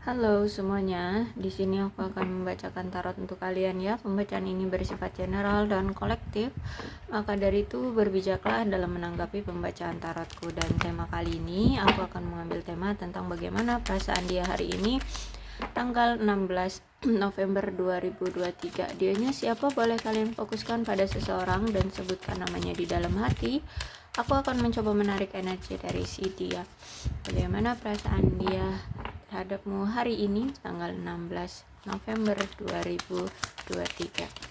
Halo semuanya, di sini aku akan membacakan tarot untuk kalian ya. Pembacaan ini bersifat general dan kolektif. Maka dari itu berbijaklah dalam menanggapi pembacaan tarotku. Dan tema kali ini aku akan mengambil tema tentang bagaimana perasaan dia hari ini tanggal 16 November 2023. Dianya siapa? Boleh kalian fokuskan pada seseorang dan sebutkan namanya di dalam hati. Aku akan mencoba menarik energi dari si dia. Bagaimana perasaan dia terhadapmu hari ini tanggal 16 November 2023.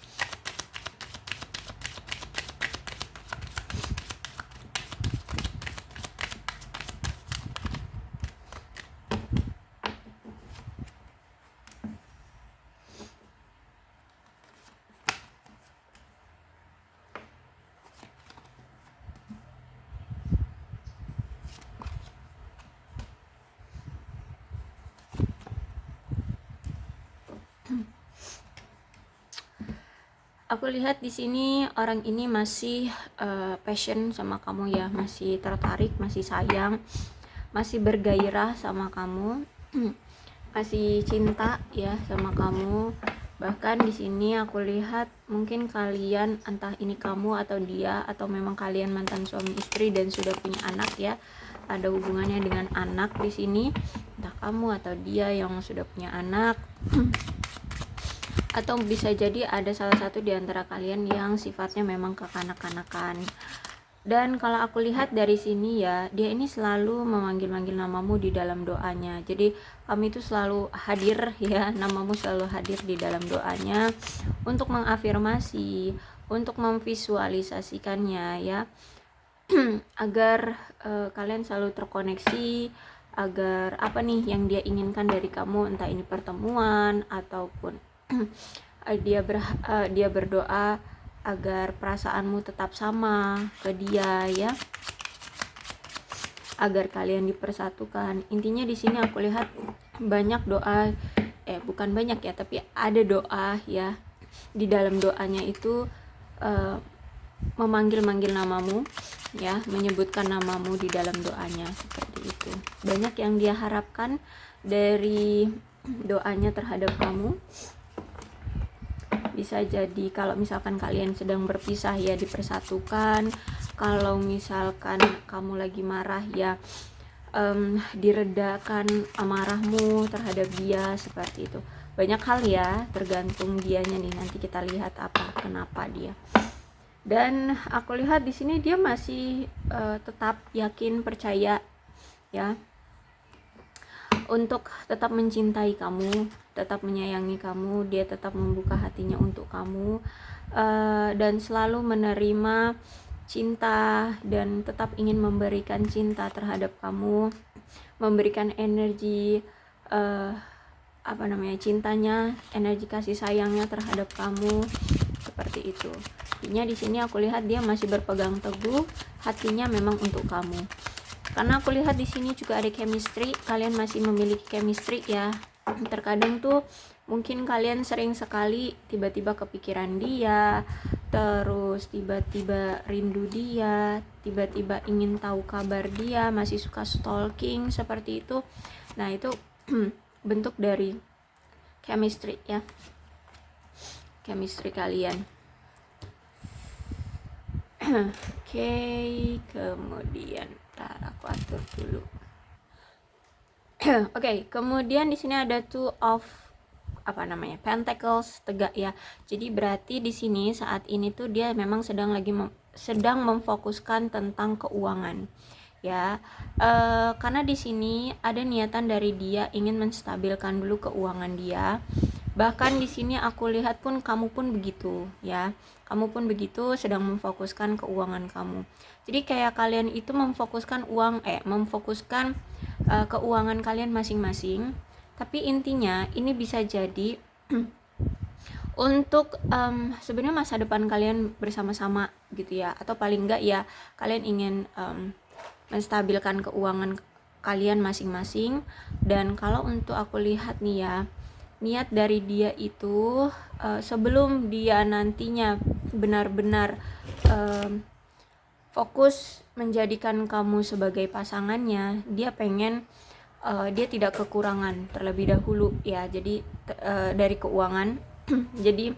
Aku lihat di sini orang ini masih passion sama kamu ya, masih tertarik, masih sayang, masih bergairah sama kamu, masih cinta ya sama kamu. Bahkan di sini aku lihat mungkin kalian, entah ini kamu atau dia atau memang kalian mantan suami istri dan sudah punya anak ya. Ada hubungannya dengan anak di sini, entah kamu atau dia yang sudah punya anak. Atau bisa jadi ada salah satu di antara kalian yang sifatnya memang kekanak-kanakan. Dan kalau aku lihat dari sini ya, dia ini selalu memanggil-manggil namamu di dalam doanya. Jadi kami itu selalu hadir ya, namamu selalu hadir di dalam doanya untuk mengafirmasi, untuk memvisualisasikannya ya. Agar kalian selalu terkoneksi, agar apa nih yang dia inginkan dari kamu, entah ini pertemuan ataupun dia berdoa agar perasaanmu tetap sama ke dia ya, agar kalian dipersatukan. Intinya di sini aku lihat banyak doa, bukan banyak ya, tapi ada doa ya. Di dalam doanya itu memanggil-manggil namamu ya, menyebutkan namamu di dalam doanya seperti itu. Banyak yang dia harapkan dari doanya terhadap kamu. Bisa jadi kalau misalkan kalian sedang berpisah ya dipersatukan, kalau misalkan kamu lagi marah ya diredakan amarahmu terhadap dia, seperti itu. Banyak hal ya, tergantung dianya nih, nanti kita lihat apa kenapa dia. Dan aku lihat di sini dia masih tetap yakin, percaya ya, untuk tetap mencintai kamu, tetap menyayangi kamu. Dia tetap membuka hatinya untuk kamu, dan selalu menerima cinta dan tetap ingin memberikan cinta terhadap kamu, memberikan energi cintanya, energi kasih sayangnya terhadap kamu, seperti itu. Intinya di sini aku lihat dia masih berpegang teguh, hatinya memang untuk kamu. Karena aku lihat di sini juga ada chemistry, kalian masih memiliki chemistry ya. Terkadang tuh mungkin kalian sering sekali tiba-tiba kepikiran dia, terus tiba-tiba rindu dia, tiba-tiba ingin tahu kabar dia, masih suka stalking seperti itu. Nah, itu bentuk dari chemistry ya. Chemistry kalian. Oke, kemudian aku atur dulu. Oke, kemudian di sini ada two of pentacles, tegak ya. Jadi berarti di sini saat ini tuh dia memang sedang memfokuskan tentang keuangan ya. Karena di sini ada niatan dari dia ingin menstabilkan dulu keuangan dia. Bahkan di sini aku lihat pun kamu pun begitu ya. Kamu pun begitu, sedang memfokuskan keuangan kamu. Jadi kayak kalian itu memfokuskan keuangan kalian masing-masing. Tapi intinya ini bisa jadi untuk sebenarnya masa depan kalian bersama-sama gitu ya, atau paling enggak ya kalian ingin menstabilkan keuangan kalian masing-masing. Dan kalau untuk aku lihat nih ya, niat dari dia itu sebelum dia nantinya benar-benar fokus menjadikan kamu sebagai pasangannya, dia pengen dia tidak kekurangan terlebih dahulu ya. Jadi dari keuangan jadi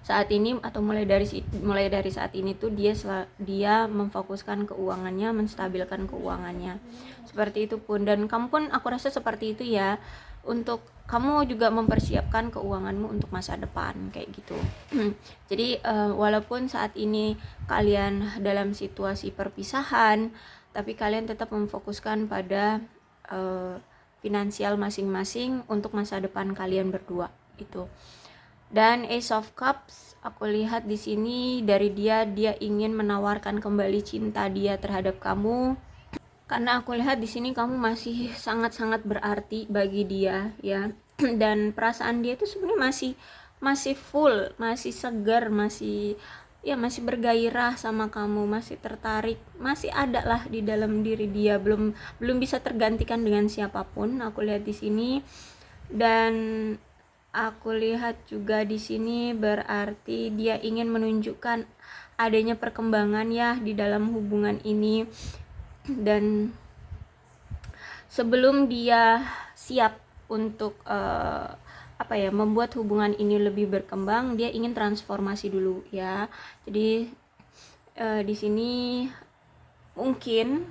saat ini atau mulai dari saat ini tuh dia memfokuskan keuangannya, menstabilkan keuangannya. Seperti itu pun, dan kamu pun aku rasa seperti itu ya, untuk kamu juga mempersiapkan keuanganmu untuk masa depan kayak gitu. Jadi walaupun saat ini kalian dalam situasi perpisahan, tapi kalian tetap memfokuskan pada finansial masing-masing untuk masa depan kalian berdua itu. Dan Ace of Cups, aku lihat di sini dari dia ingin menawarkan kembali cinta dia terhadap kamu. Karena aku lihat di sini kamu masih sangat-sangat berarti bagi dia ya. Dan perasaan dia itu sebenarnya masih full, masih segar, masih bergairah sama kamu, masih tertarik, masih ada lah di dalam diri dia, belum bisa tergantikan dengan siapapun. Aku lihat di sini, dan aku lihat juga di sini berarti dia ingin menunjukkan adanya perkembangan ya di dalam hubungan ini. Dan sebelum dia siap untuk membuat hubungan ini lebih berkembang, dia ingin transformasi dulu ya. Jadi di sini mungkin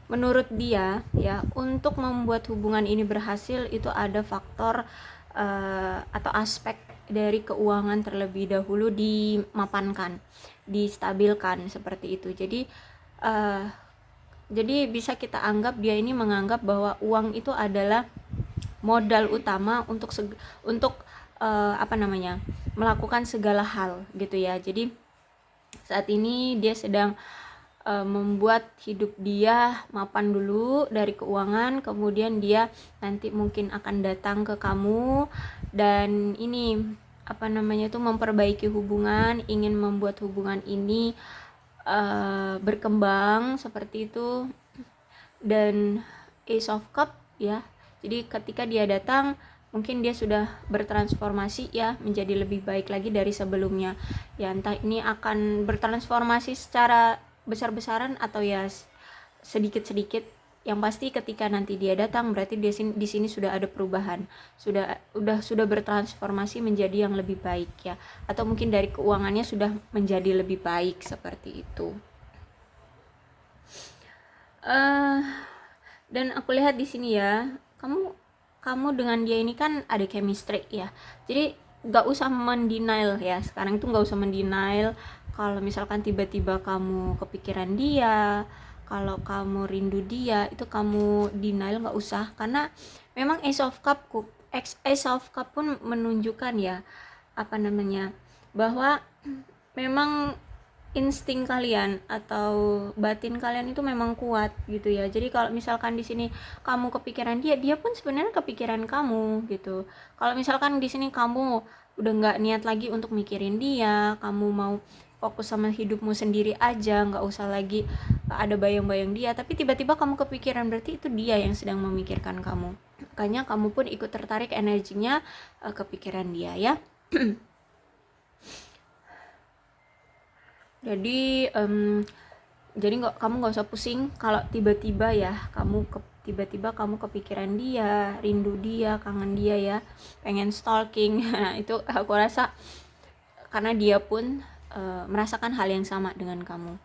menurut dia ya, untuk membuat hubungan ini berhasil itu ada faktor atau aspek dari keuangan terlebih dahulu dimapankan, distabilkan seperti itu. Jadi bisa kita anggap dia ini menganggap bahwa uang itu adalah modal utama untuk melakukan segala hal gitu ya. Jadi saat ini dia sedang membuat hidup dia mapan dulu dari keuangan, kemudian dia nanti mungkin akan datang ke kamu dan ini memperbaiki hubungan, ingin membuat hubungan ini berkembang seperti itu. Dan Ace of Cup ya, jadi ketika dia datang mungkin dia sudah bertransformasi ya, menjadi lebih baik lagi dari sebelumnya ya. Entah ini akan bertransformasi secara besar-besaran atau ya sedikit-sedikit. Yang pasti ketika nanti dia datang berarti di sini sudah ada perubahan, sudah bertransformasi menjadi yang lebih baik ya, atau mungkin dari keuangannya sudah menjadi lebih baik seperti itu. Dan aku lihat di sini ya, kamu dengan dia ini kan ada chemistry ya. Jadi nggak usah mendenial ya, sekarang itu nggak usah mendenial. Kalau misalkan tiba-tiba kamu kepikiran dia, kalau kamu rindu dia, itu kamu denial, nggak usah. Karena memang Ace of Cup pun menunjukkan ya bahwa memang insting kalian atau batin kalian itu memang kuat gitu ya. Jadi kalau misalkan di sini kamu kepikiran dia, dia pun sebenarnya kepikiran kamu gitu. Kalau misalkan di sini kamu udah nggak niat lagi untuk mikirin dia, kamu mau fokus sama hidupmu sendiri aja, nggak usah lagi ada bayang-bayang dia, tapi tiba-tiba kamu kepikiran, berarti itu dia yang sedang memikirkan kamu. Makanya kamu pun ikut tertarik energinya kepikiran dia ya. Jadi kamu nggak usah pusing kalau tiba-tiba kamu kepikiran dia, rindu dia, kangen dia ya, pengen stalking. Nah, itu aku rasa karena dia pun merasakan hal yang sama dengan kamu.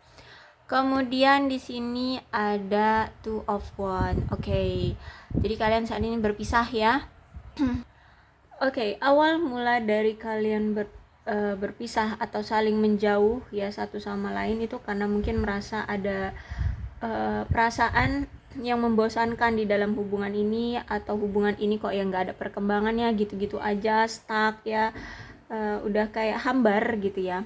Kemudian di sini ada Two of Wands. Oke. Jadi kalian saat ini berpisah ya. Oke, awal mula dari kalian berpisah atau saling menjauh ya satu sama lain itu karena mungkin merasa ada perasaan yang membosankan di dalam hubungan ini, atau hubungan ini kok yang nggak ada perkembangannya, gitu-gitu aja, stuck ya, udah kayak hambar gitu ya,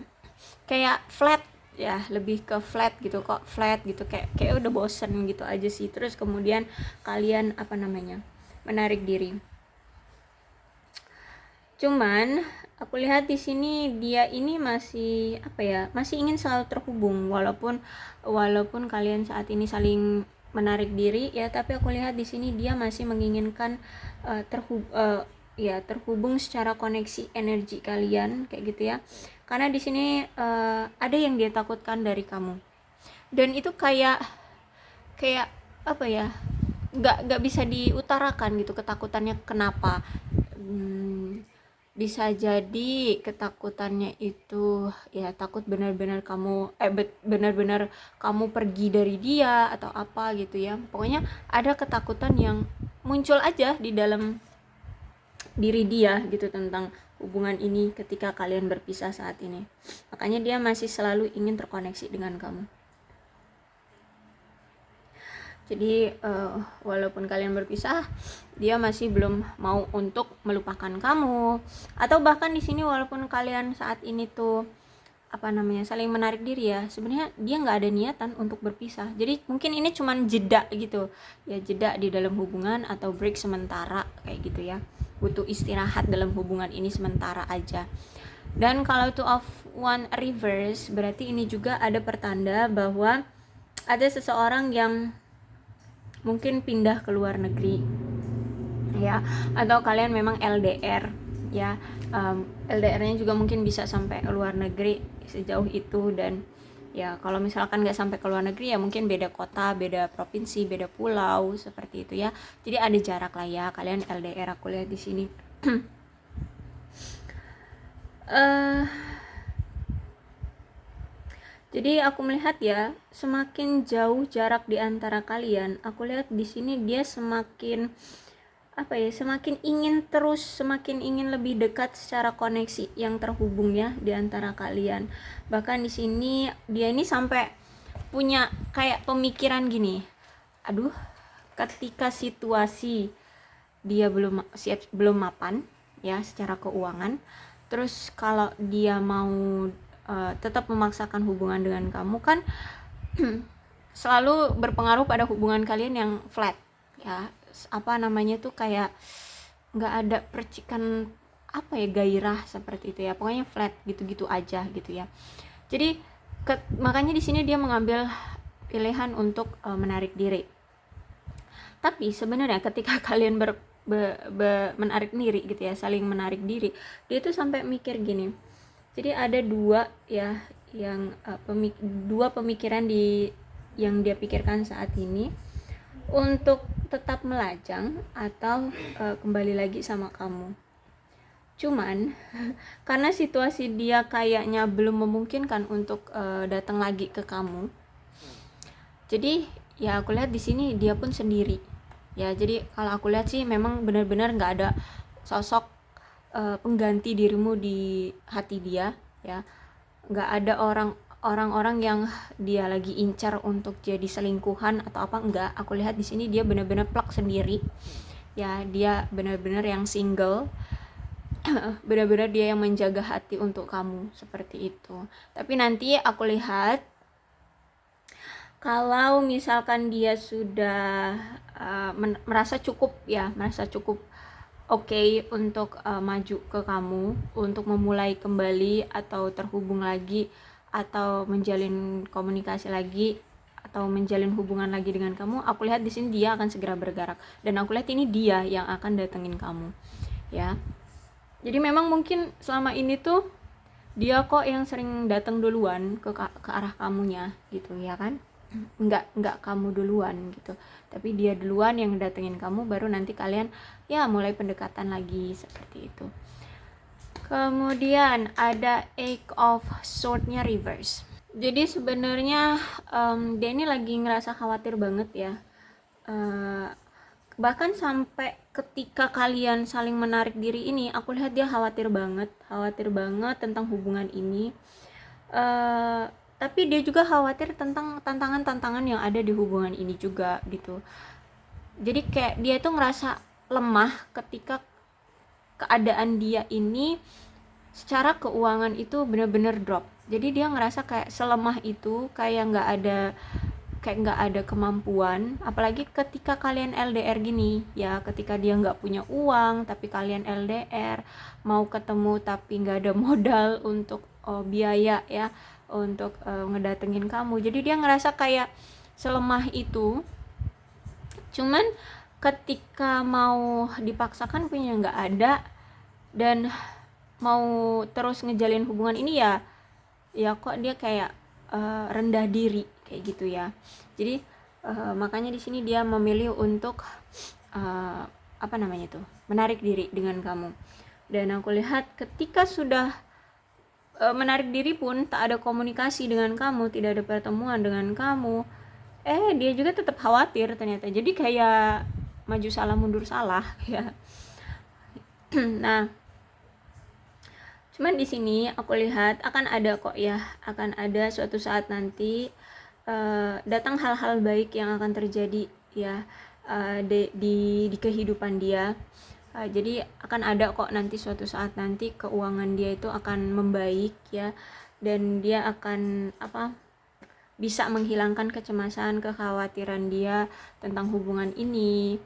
kayak flat ya, lebih ke flat gitu, kok flat gitu, kayak udah bosen gitu aja sih. Terus kemudian kalian menarik diri. Cuman aku lihat di sini dia ini masih ingin selalu terhubung, walaupun kalian saat ini saling menarik diri ya, tapi aku lihat di sini dia masih menginginkan terhubung secara koneksi energi kalian kayak gitu ya. Karena di sini ada yang dia takutkan dari kamu, dan itu kayak nggak bisa diutarakan gitu ketakutannya. Kenapa? Bisa jadi ketakutannya itu ya takut benar-benar kamu benar-benar kamu pergi dari dia atau apa gitu ya. Pokoknya ada ketakutan yang muncul aja di dalam diri dia gitu tentang hubungan ini ketika kalian berpisah saat ini. Makanya dia masih selalu ingin terkoneksi dengan kamu. Jadi walaupun kalian berpisah, dia masih belum mau untuk melupakan kamu. Atau bahkan di sini walaupun kalian saat ini tuh saling menarik diri ya, sebenarnya dia nggak ada niatan untuk berpisah. Jadi mungkin ini cuman jeda gitu ya, jeda di dalam hubungan atau break sementara kayak gitu ya, butuh istirahat dalam hubungan ini sementara aja. Dan kalau two of one reverse, berarti ini juga ada pertanda bahwa ada seseorang yang mungkin pindah ke luar negeri ya, atau kalian memang LDR ya. LDR-nya juga mungkin bisa sampai ke luar negeri sejauh itu. Dan ya kalau misalkan nggak sampai ke luar negeri ya mungkin beda kota, beda provinsi, beda pulau seperti itu ya. Jadi ada jarak lah ya, kalian LDR aku lihat di sini. Jadi aku melihat ya, semakin jauh jarak di antara kalian, aku lihat di sini dia semakin semakin ingin lebih dekat secara koneksi yang terhubung ya di antara kalian. Bahkan di sini dia ini sampai punya kayak pemikiran gini, aduh, ketika situasi dia belum mapan ya secara keuangan, terus kalau dia mau tetap memaksakan hubungan dengan kamu kan selalu berpengaruh pada hubungan kalian yang flat ya, kayak nggak ada percikan gairah seperti itu ya, pokoknya flat gitu-gitu aja gitu ya. Jadi makanya di sini dia mengambil pilihan untuk menarik diri. Tapi sebenarnya ketika kalian menarik diri gitu ya, saling menarik diri, dia tuh sampai mikir gini. Jadi ada dua pemikiran yang dia pikirkan saat ini, untuk tetap melajang atau kembali lagi sama kamu. Cuman karena situasi dia kayaknya belum memungkinkan untuk datang lagi ke kamu, jadi ya aku lihat di sini dia pun sendiri ya. Jadi kalau aku lihat sih memang benar-benar nggak ada sosok pengganti dirimu di hati dia ya. Nggak ada orang-orang yang dia lagi incar untuk jadi selingkuhan atau apa, enggak. Aku lihat di sini dia benar-benar plak sendiri ya, dia benar-benar yang single. Benar-benar dia yang menjaga hati untuk kamu seperti itu. Tapi nanti aku lihat kalau misalkan dia sudah merasa cukup oke untuk maju ke kamu, untuk memulai kembali atau terhubung lagi atau menjalin komunikasi lagi atau menjalin hubungan lagi dengan kamu, aku lihat di sini dia akan segera bergerak. Dan aku lihat ini dia yang akan datengin kamu ya. Jadi memang mungkin selama ini tuh dia kok yang sering datang duluan ke arah kamunya gitu ya kan. Enggak kamu duluan gitu, tapi dia duluan yang datengin kamu, baru nanti kalian ya mulai pendekatan lagi seperti itu. Kemudian ada Eight of Swords-nya reverse. Jadi sebenarnya dia ini lagi ngerasa khawatir banget ya, bahkan sampai ketika kalian saling menarik diri ini, aku lihat dia khawatir banget tentang hubungan ini. Tapi dia juga khawatir tentang tantangan-tantangan yang ada di hubungan ini juga gitu. Jadi kayak dia tuh ngerasa lemah ketika keadaan dia ini secara keuangan itu benar-benar drop. Jadi dia ngerasa kayak selemah itu, kayak nggak ada kemampuan. Apalagi ketika kalian LDR gini ya, ketika dia nggak punya uang tapi kalian LDR, mau ketemu tapi nggak ada modal untuk biaya ya untuk ngedatengin kamu. Jadi dia ngerasa kayak selemah itu. Cuman ketika mau dipaksakan punya nggak ada, dan mau terus ngejalin hubungan ini ya kok dia kayak rendah diri kayak gitu ya. Jadi Makanya di sini dia memilih untuk menarik diri dengan kamu. Dan aku lihat ketika sudah menarik diri pun tak ada komunikasi dengan kamu, tidak ada pertemuan dengan kamu, dia juga tetap khawatir ternyata. Jadi kayak maju salah mundur salah ya. Nah, cuman di sini aku lihat akan ada kok ya, akan ada suatu saat nanti datang hal-hal baik yang akan terjadi ya di kehidupan dia. Jadi akan ada kok nanti suatu saat nanti keuangan dia itu akan membaik ya, dan dia akan bisa menghilangkan kecemasan, kekhawatiran dia tentang hubungan ini,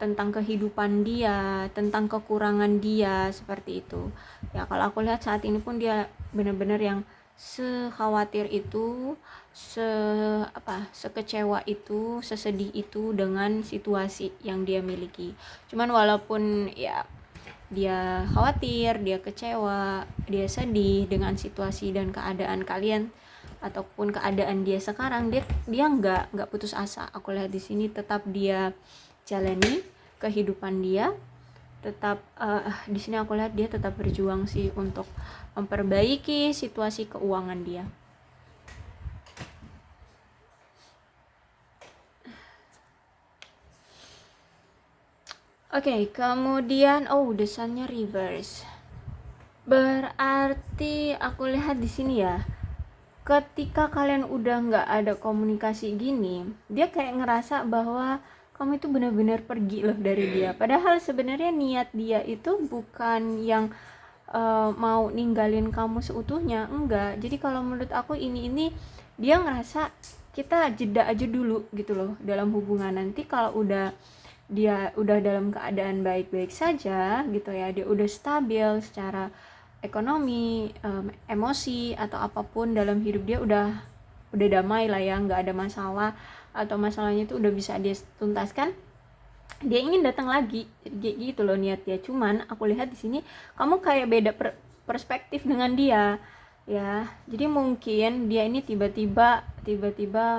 tentang kehidupan dia, tentang kekurangan dia, seperti itu. Ya kalau aku lihat saat ini pun dia benar-benar yang sekhawatir itu, sekecewa itu, sesedih itu dengan situasi yang dia miliki. Cuman walaupun ya dia khawatir, dia kecewa, dia sedih dengan situasi dan keadaan kalian ataupun keadaan dia sekarang, dia nggak putus asa. Aku lihat di sini tetap dia jalani kehidupan dia, tetap di sini aku lihat dia tetap berjuang sih untuk memperbaiki situasi keuangan dia. Oke, kemudian desannya reverse. Berarti aku lihat di sini ya, ketika kalian udah nggak ada komunikasi gini, dia kayak ngerasa bahwa kamu itu benar-benar pergi loh dari dia. Padahal sebenarnya niat dia itu bukan yang mau ninggalin kamu seutuhnya, enggak. Jadi kalau menurut aku ini dia ngerasa kita jeda aja dulu gitu loh dalam hubungan. Nanti kalau dia udah dalam keadaan baik-baik saja gitu ya, dia udah stabil secara ekonomi, emosi atau apapun dalam hidup dia udah damai lah ya, nggak ada masalah atau masalahnya itu udah bisa dia tuntaskan, dia ingin datang lagi gitu loh niat dia. Cuman aku lihat di sini kamu kayak beda perspektif dengan dia ya. Jadi mungkin dia ini tiba-tiba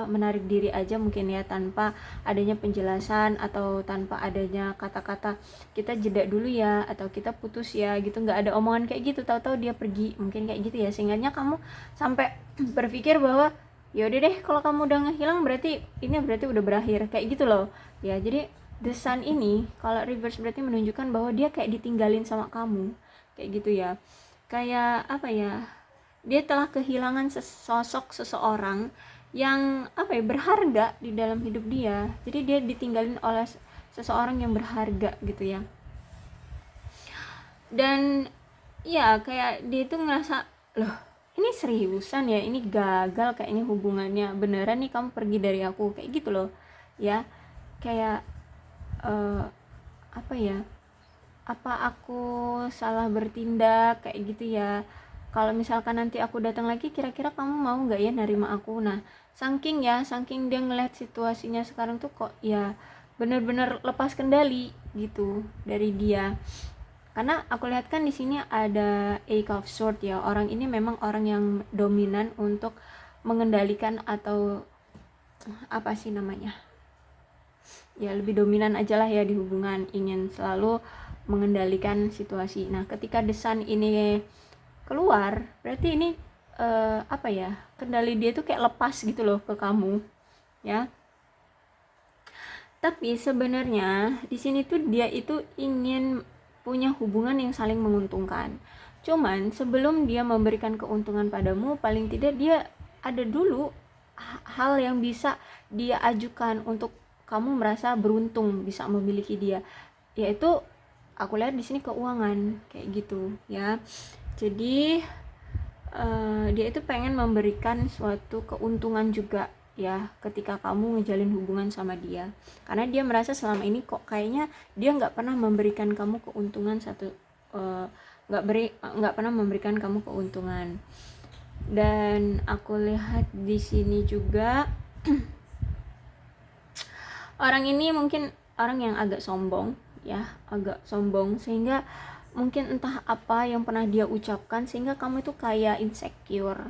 menarik diri aja mungkin ya, tanpa adanya penjelasan atau tanpa adanya kata-kata kita jeda dulu ya atau kita putus ya gitu, nggak ada omongan kayak gitu, tahu-tahu dia pergi mungkin kayak gitu ya, sehingga kamu sampai berpikir bahwa ya udah deh kalau kamu udah ngehilang berarti udah berakhir kayak gitu loh ya. Jadi the sun ini kalau reverse berarti menunjukkan bahwa dia kayak ditinggalin sama kamu kayak gitu ya, kayak dia telah kehilangan sosok seseorang yang berharga di dalam hidup dia. Jadi dia ditinggalin oleh seseorang yang berharga gitu ya. Dan ya kayak dia itu ngerasa, loh ini seriusan ya, ini gagal kayaknya hubungannya, beneran nih kamu pergi dari aku kayak gitu loh ya. Kayak apa aku salah bertindak kayak gitu ya, kalau misalkan nanti aku datang lagi kira-kira kamu mau nggak ya nerima aku. Nah saking dia ngeliat situasinya sekarang tuh kok ya bener-bener lepas kendali gitu dari dia. Karena aku lihat kan di sini ada Eight of Swords ya, orang ini memang orang yang dominan untuk mengendalikan atau ya lebih dominan aja lah ya di hubungan, ingin selalu mengendalikan situasi. Nah ketika desan ini keluar berarti ini kendali dia tuh kayak lepas gitu loh ke kamu ya. Tapi sebenarnya di sini tuh dia itu ingin punya hubungan yang saling menguntungkan. Cuman sebelum dia memberikan keuntungan padamu, paling tidak dia ada dulu hal yang bisa dia ajukan untuk kamu merasa beruntung bisa memiliki dia, yaitu aku lihat di sini keuangan kayak gitu ya. Jadi dia itu pengen memberikan suatu keuntungan juga ya ketika kamu ngejalin hubungan sama dia, karena dia merasa selama ini kok kayaknya dia nggak pernah memberikan kamu keuntungan nggak pernah memberikan kamu keuntungan. Dan aku lihat di sini juga orang ini mungkin orang yang agak sombong ya, sehingga mungkin entah apa yang pernah dia ucapkan sehingga kamu itu kayak insecure,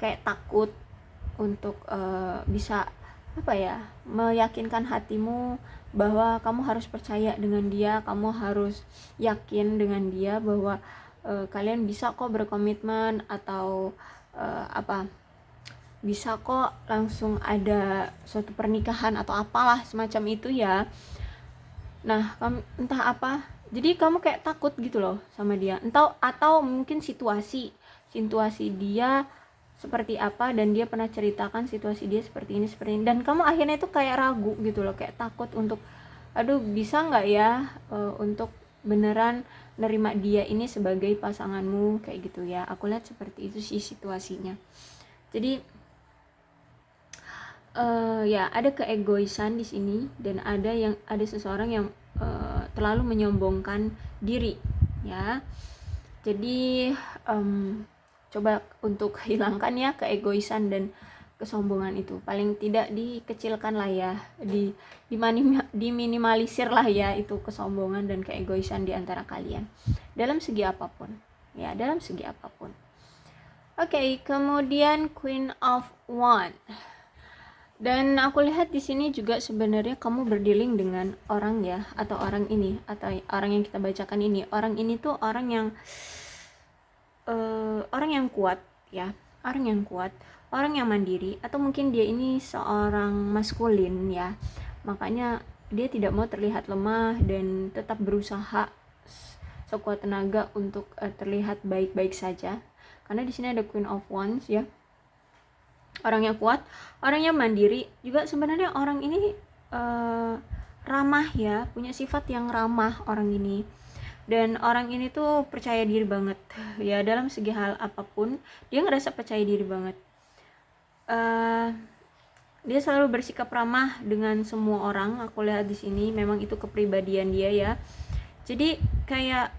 kayak takut untuk bisa meyakinkan hatimu bahwa kamu harus percaya dengan dia, kamu harus yakin dengan dia bahwa kalian bisa kok berkomitmen, atau bisa kok langsung ada suatu pernikahan atau apalah semacam itu ya. Nah, entah apa, jadi kamu kayak takut gitu loh sama dia, atau mungkin situasi dia seperti apa, dan dia pernah ceritakan situasi dia seperti ini, dan kamu akhirnya itu kayak ragu gitu loh, kayak takut untuk aduh bisa nggak ya untuk beneran nerima dia ini sebagai pasanganmu, kayak gitu ya. Aku lihat seperti itu sih situasinya. Jadi ya ada keegoisan di sini, dan ada seseorang yang terlalu menyombongkan diri ya. Jadi coba untuk hilangkan ya keegoisan dan kesombongan itu, paling tidak dikecilkan lah ya, diminimalisir lah ya itu kesombongan dan keegoisan di antara kalian dalam segi apapun ya, dalam segi apapun. Oke, kemudian Queen of Wands. Dan aku lihat di sini juga sebenarnya kamu berdealing dengan orang ya, atau orang ini, atau orang yang kita bacakan ini. Orang ini tuh orang yang kuat ya, orang yang mandiri, atau mungkin dia ini seorang maskulin ya. Makanya dia tidak mau terlihat lemah dan tetap berusaha sekuat tenaga untuk terlihat baik-baik saja. Karena di sini ada Queen of Wands ya. Orangnya kuat, orangnya mandiri, juga sebenarnya orang ini ramah ya, punya sifat yang ramah orang ini. Dan orang ini tuh percaya diri banget ya, dalam segi hal apapun dia ngerasa percaya diri banget. Dia selalu bersikap ramah dengan semua orang. Aku lihat di sini memang itu kepribadian dia ya. Jadi kayak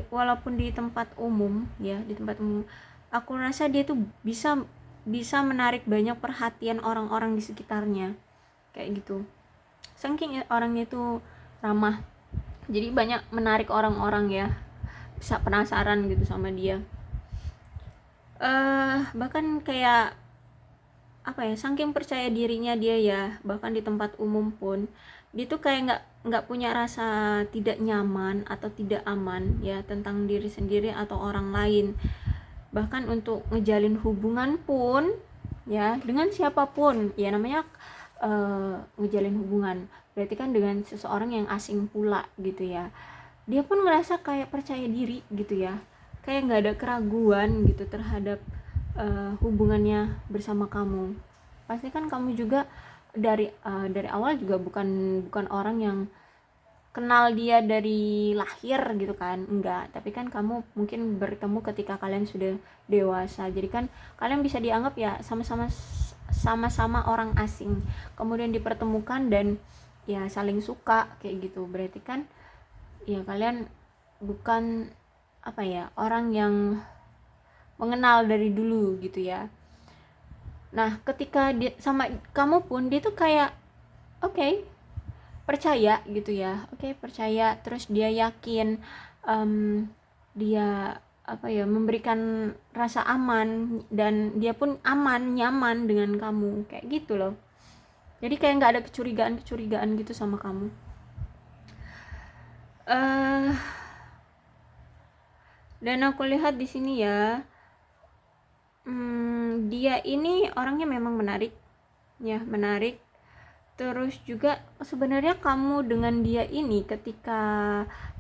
walaupun di tempat umum ya, aku rasa dia tuh bisa menarik banyak perhatian orang-orang di sekitarnya, kayak gitu. Saking orangnya itu ramah, jadi banyak menarik orang-orang ya, bisa penasaran gitu sama dia. Bahkan kayak saking percaya dirinya dia ya, bahkan di tempat umum pun dia tuh kayak nggak punya rasa tidak nyaman atau tidak aman ya tentang diri sendiri atau orang lain. Bahkan untuk ngejalin hubungan pun ya, dengan siapapun ya, namanya ngejalin hubungan berarti kan dengan seseorang yang asing pula gitu ya, dia pun ngerasa kayak percaya diri gitu ya, kayak nggak ada keraguan gitu terhadap hubungannya bersama kamu. Pasti kan kamu juga dari awal juga bukan orang yang kenal dia dari lahir gitu kan, enggak, tapi kan kamu mungkin bertemu ketika kalian sudah dewasa, jadi kan kalian bisa dianggap ya sama-sama orang asing, kemudian dipertemukan dan ya saling suka kayak gitu, berarti kan ya kalian bukan orang yang mengenal dari dulu gitu ya. Nah ketika dia sama kamu pun dia tuh kayak percaya gitu ya, percaya, terus dia yakin, dia memberikan rasa aman, dan dia pun aman, nyaman dengan kamu, kayak gitu loh. Jadi kayak nggak ada kecurigaan gitu sama kamu. Dan aku lihat di sini ya, dia ini orangnya memang menarik ya, terus juga sebenarnya kamu dengan dia ini ketika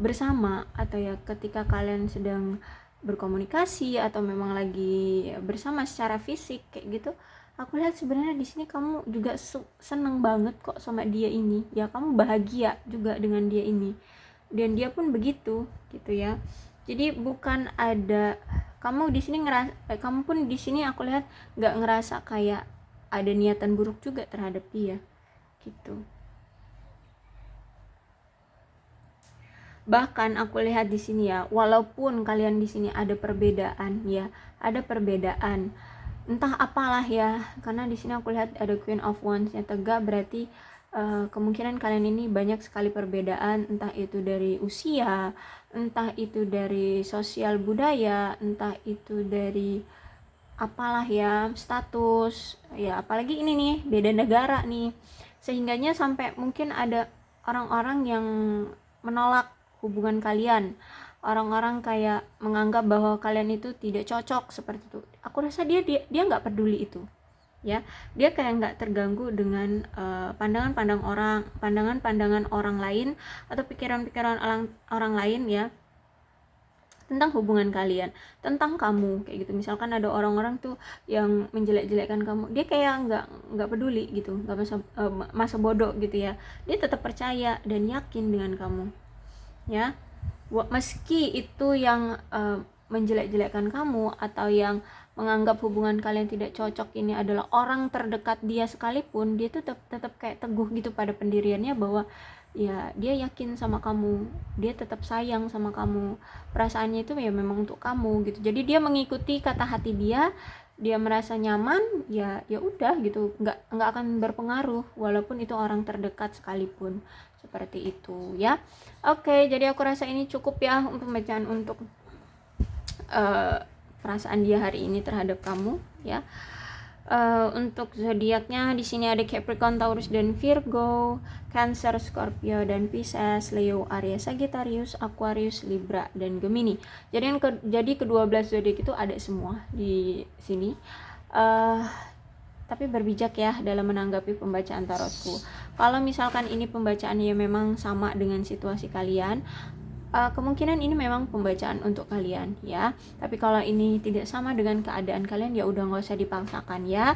bersama, atau ya ketika kalian sedang berkomunikasi atau memang lagi bersama secara fisik kayak gitu, aku lihat sebenarnya di sini kamu juga seneng banget kok sama dia ini ya, kamu bahagia juga dengan dia ini, dan dia pun begitu gitu ya. Jadi bukan ada kamu di sini kamu pun di sini aku lihat nggak ngerasa kayak ada niatan buruk juga terhadap dia gitu. Bahkan aku lihat di sini ya, walaupun kalian di sini ada perbedaan ya, entah apalah ya, karena di sini aku lihat ada Queen of Wands yang tegak, berarti kemungkinan kalian ini banyak sekali perbedaan, entah itu dari usia, entah itu dari sosial budaya, entah itu dari apalah ya, status ya, apalagi ini nih beda negara nih, sehingganya sampai mungkin ada orang-orang yang menolak hubungan kalian, orang-orang kayak menganggap bahwa kalian itu tidak cocok seperti itu. Aku rasa dia nggak peduli itu ya, dia kayak nggak terganggu dengan pandangan-pandangan orang lain atau pikiran-pikiran orang lain ya, tentang hubungan kalian, tentang kamu kayak gitu. Misalkan ada orang-orang tuh yang menjelek-jelekkan kamu, dia kayak nggak peduli gitu, nggak masa bodoh gitu ya, dia tetap percaya dan yakin dengan kamu ya. Meski itu yang menjelek-jelekkan kamu atau yang menganggap hubungan kalian tidak cocok ini adalah orang terdekat dia sekalipun, dia tuh tetap kayak teguh gitu pada pendiriannya bahwa ya dia yakin sama kamu, dia tetap sayang sama kamu, perasaannya itu ya memang untuk kamu gitu. Jadi dia mengikuti kata hati dia merasa nyaman, ya udah gitu, nggak akan berpengaruh walaupun itu orang terdekat sekalipun, seperti itu ya. Oke, jadi aku rasa ini cukup ya untuk pembacaan untuk perasaan dia hari ini terhadap kamu ya. Untuk zodiaknya di sini ada Capricorn, Taurus dan Virgo, Cancer, Scorpio dan Pisces, Leo, Aries, Sagittarius, Aquarius, Libra dan Gemini. Jadi ke-12 zodiak itu ada semua di sini. Tapi berbijak ya dalam menanggapi pembacaan tarotku. Kalau misalkan ini pembacaannya memang sama dengan situasi kalian, kemungkinan ini memang pembacaan untuk kalian ya. Tapi kalau ini tidak sama dengan keadaan kalian, ya udah nggak usah dipaksakan ya.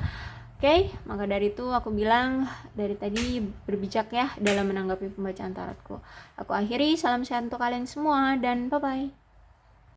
Oke, maka dari itu aku bilang dari tadi berbijak ya dalam menanggapi pembacaan tarotku. Aku akhiri, salam sehat untuk kalian semua dan bye bye.